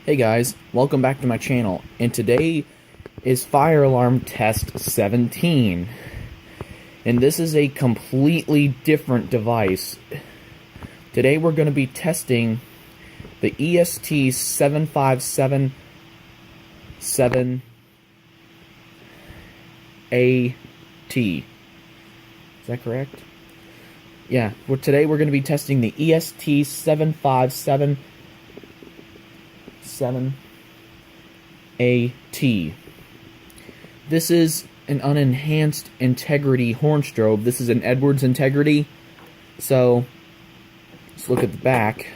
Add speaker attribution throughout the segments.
Speaker 1: Hey guys, welcome back to my channel, and today is fire alarm test 17, and this is a completely different device. Today we're going to be testing the EST 7577AT. Is that correct? Yeah, today we're going to be testing the EST 7577AT. This is an unenhanced integrity horn strobe. This is an Edwards integrity. So let's look at the back.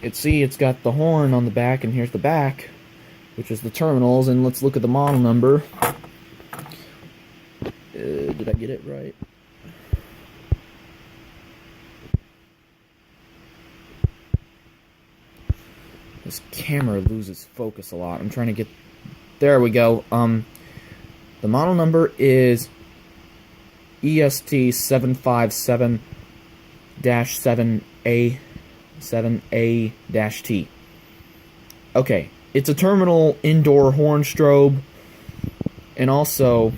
Speaker 1: It's got the horn on the back, and here's the back, which is the terminals. And let's look at the model number. Did I get it right? This camera loses focus a lot. I'm trying to get... There we go. The model number is EST 757-7A-T. Okay, it's a terminal indoor horn strobe, and also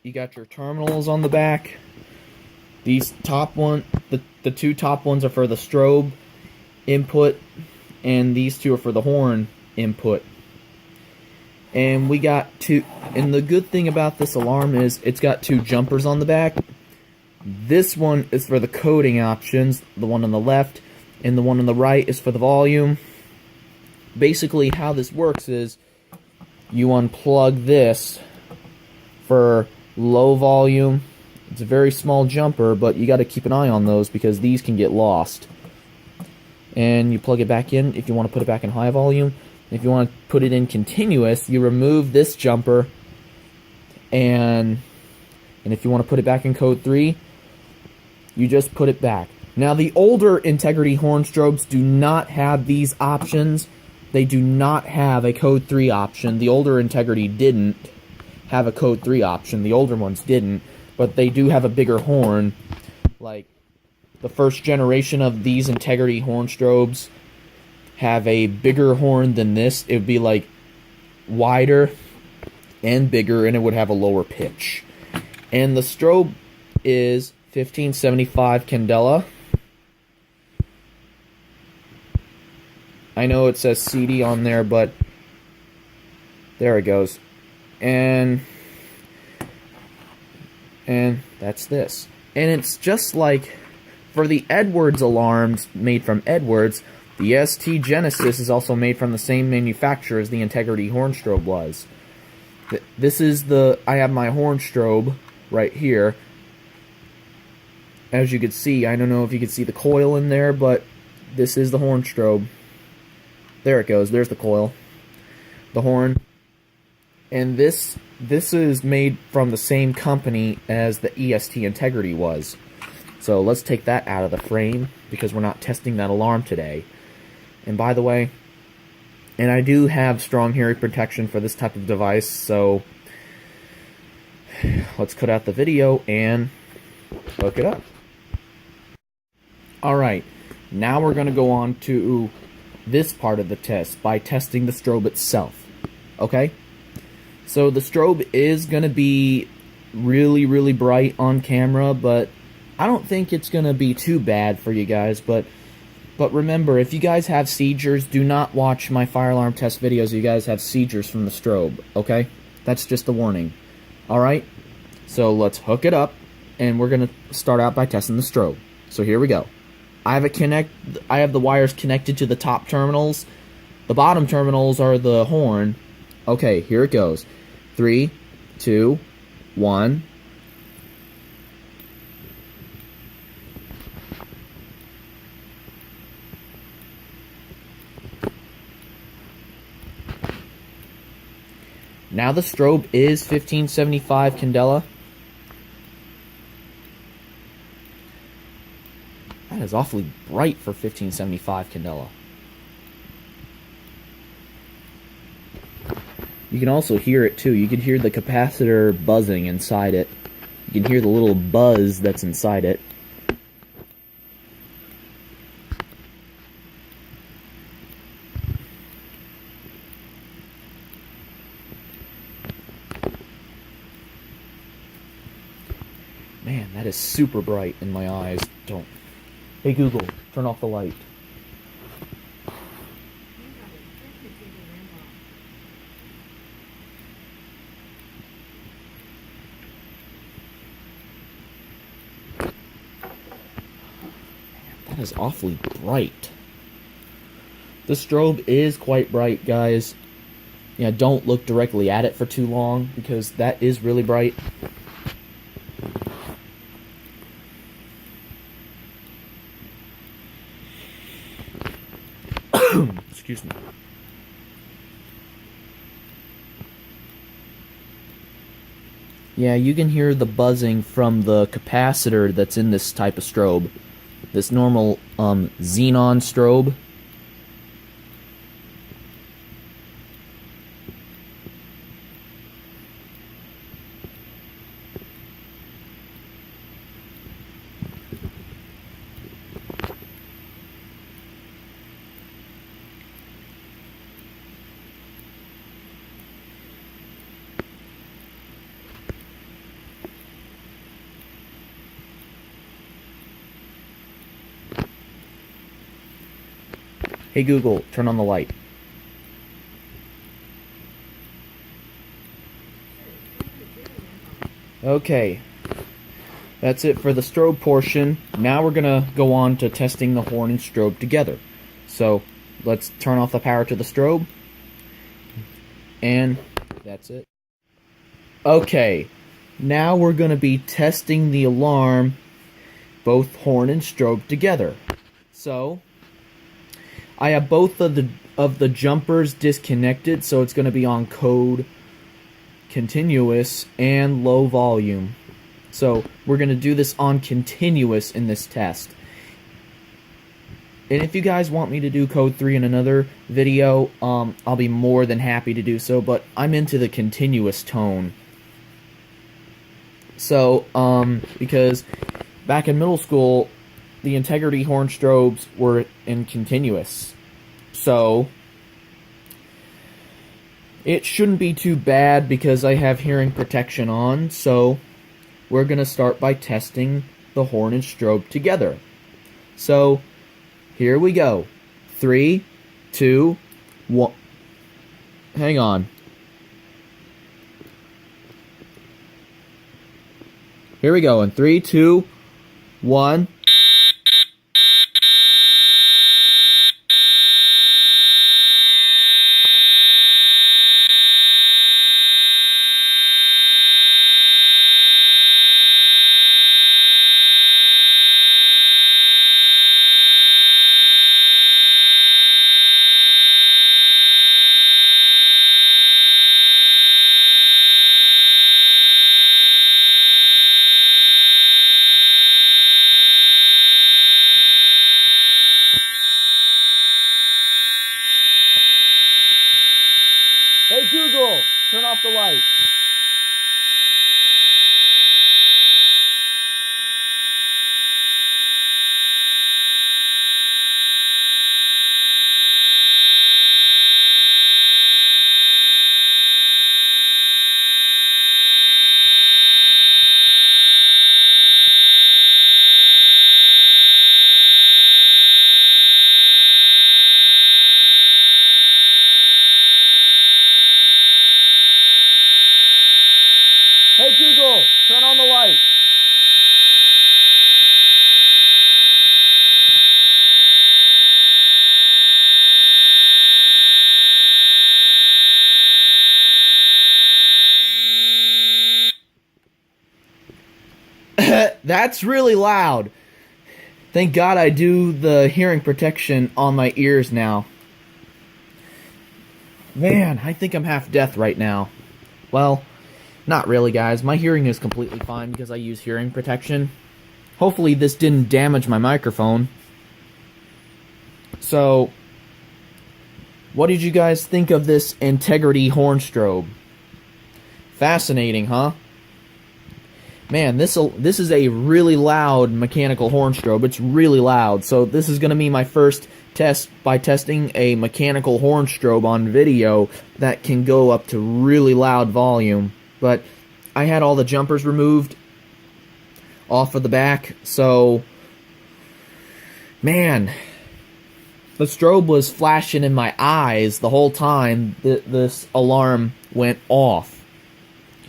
Speaker 1: you got your terminals on the back. These top one, the two top ones are for the strobe input, and these two are for the horn input. And we got two, and the good thing about this alarm is it's got two jumpers on the back. This one is for the coding options, the one on the left, and the one on the right is for the volume. Basically how this works is you unplug this for low volume. It's a very small jumper, but you got to keep an eye on those because these can get lost. And you plug it back in if you want to put it back in high volume. If you want to put it in continuous, you remove this jumper, and if you want to put it back in code 3, you just put it back. Now, the older integrity horn strobes do not have these options. They do not have a code 3 option. The older integrity didn't have a code 3 option. The older ones didn't, but they do have a bigger horn. Like the first generation of these integrity horn strobes have a bigger horn than this. It would be like wider and bigger, and it would have a lower pitch. And the strobe is 1575 candela. I know it says CD on there, but there it goes. And that's this. And it's just like for the Edwards alarms made from Edwards, the ST Genesis is also made from the same manufacturer as the integrity horn strobe was. This is I have my horn strobe right here. As you can see, I don't know if you can see the coil in there, but this is the horn strobe. There it goes. There's the coil. The horn. And this is made from the same company as the EST integrity was. So let's take that out of the frame because we're not testing that alarm today. And by the way, and I do have strong hearing protection for this type of device, so let's cut out the video and hook it up. Alright, now we're going to go on to this part of the test by testing the strobe itself. Okay? So the strobe is going to be really, really bright on camera, but I don't think it's going to be too bad for you guys, but remember, if you guys have seizures, do not watch my fire alarm test videos if you guys have seizures from the strobe, okay? That's just a warning. Alright? So let's hook it up, and we're going to start out by testing the strobe. So here we go. I have the wires connected to the top terminals. The bottom terminals are the horn. Okay, here it goes. 3, 2, 1... Now the strobe is 1575 candela. That is awfully bright for 1575 candela. You can also hear it too. You can hear the capacitor buzzing inside it. You can hear the little buzz that's inside it. that is super bright in my eyes. Don't. Hey Google, turn off the light. That is awfully bright. The strobe is quite bright, guys. Yeah, don't look directly at it for too long, because that is really bright. Excuse me. Yeah, you can hear the buzzing from the capacitor that's in this type of strobe. This normal xenon strobe. Hey Google, turn on the light. Okay, that's it for the strobe portion. Now we're gonna go on to testing the horn and strobe together. So let's turn off the power to the strobe, and that's it. Okay, now we're gonna be testing the alarm, both horn and strobe together. So I have both of the jumpers disconnected, so it's going to be on code continuous and low volume. So we're going to do this on continuous in this test. And if you guys want me to do code 3 in another video, I'll be more than happy to do so, but I'm into the continuous tone. So, because back in middle school, the integrity horn strobes were in continuous. So it shouldn't be too bad because I have hearing protection on. So we're going to start by testing the horn and strobe together. So here we go. 3, 2, 1. Hang on. Here we go. In 3, 2, 1. Hey Google, turn off the light. Hey Google, turn on the light. That's really loud. Thank God I do the hearing protection on my ears now. Man, I think I'm half deaf right now. Well, not really, guys. My hearing is completely fine because I use hearing protection. Hopefully this didn't damage my microphone. So, what did you guys think of this integrity horn strobe? Fascinating, huh? Man, this is a really loud mechanical horn strobe. It's really loud. So this is going to be my first test by testing a mechanical horn strobe on video that can go up to really loud volume. But I had all the jumpers removed off of the back. So, man, the strobe was flashing in my eyes the whole time this alarm went off.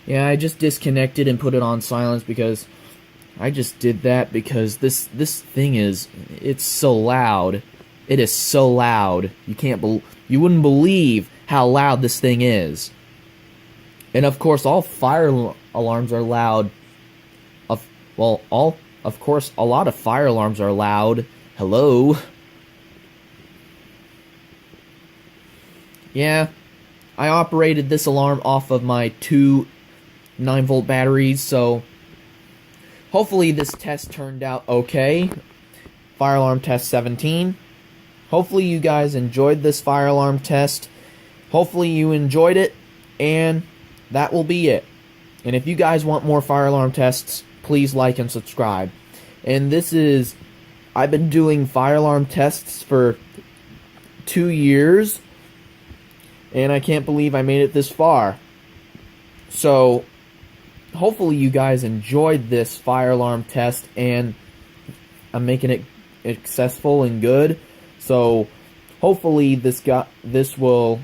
Speaker 1: Yeah, I just disconnected and put it on silence because I just did that because this thing it's so loud. It is so loud. You wouldn't believe how loud this thing is. And of course, all fire alarms are loud. Of course, a lot of fire alarms are loud. Hello. Yeah, I operated this alarm off of my two 9-volt batteries, so hopefully this test turned out okay. Fire alarm test 17. Hopefully you guys enjoyed this fire alarm test. Hopefully you enjoyed it, and that will be it. And if you guys want more fire alarm tests, please like and subscribe. And I've been doing fire alarm tests for 2 years, and I can't believe I made it this far. So, hopefully you guys enjoyed this fire alarm test, and I'm making it successful and good. So, hopefully this will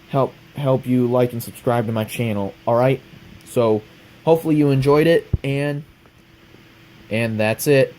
Speaker 1: help you like and subscribe to my channel. Alright? So, hopefully you enjoyed it, and that's it.